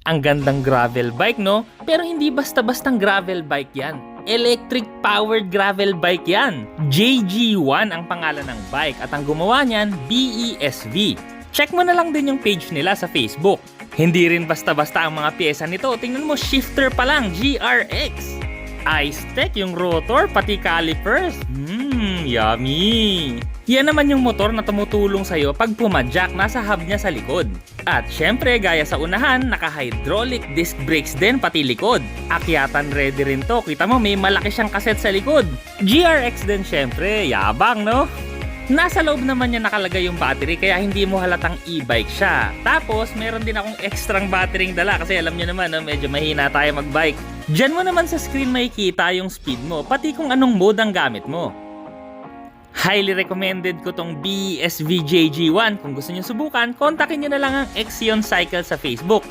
Ang gandang gravel bike, no? Pero hindi basta-bastang gravel bike yan. Electric-powered gravel bike yan. JG1 ang pangalan ng bike at ang gumawa niyan, BESV. Check mo na lang din yung page nila sa Facebook. Hindi rin basta-basta ang mga pyesa nito. Tingnan mo, shifter pa lang, GRX. I-Tech yung rotor, pati calipers. Yummy! Yan naman yung motor na tumutulong sa'yo pag pumadyak, nasa hub niya sa likod. At syempre, gaya sa unahan, naka-hydraulic disc brakes din pati likod. Akyatan ready rin to, kita mo may malaki siyang kaset sa likod. GRX din syempre, yabang no? Nasa loob naman niya nakalagay yung battery kaya hindi mo halatang e-bike siya. Tapos, meron din akong extrang battery dala kasi alam niyo naman, no, medyo mahina tayo mag-bike. Diyan mo naman sa screen makikita yung speed mo, pati kung anong mode ang gamit mo. Highly recommended ko tong BESV JG1. Kung gusto niyo subukan, kontakin niyo na lang ang Exion Cycle sa Facebook.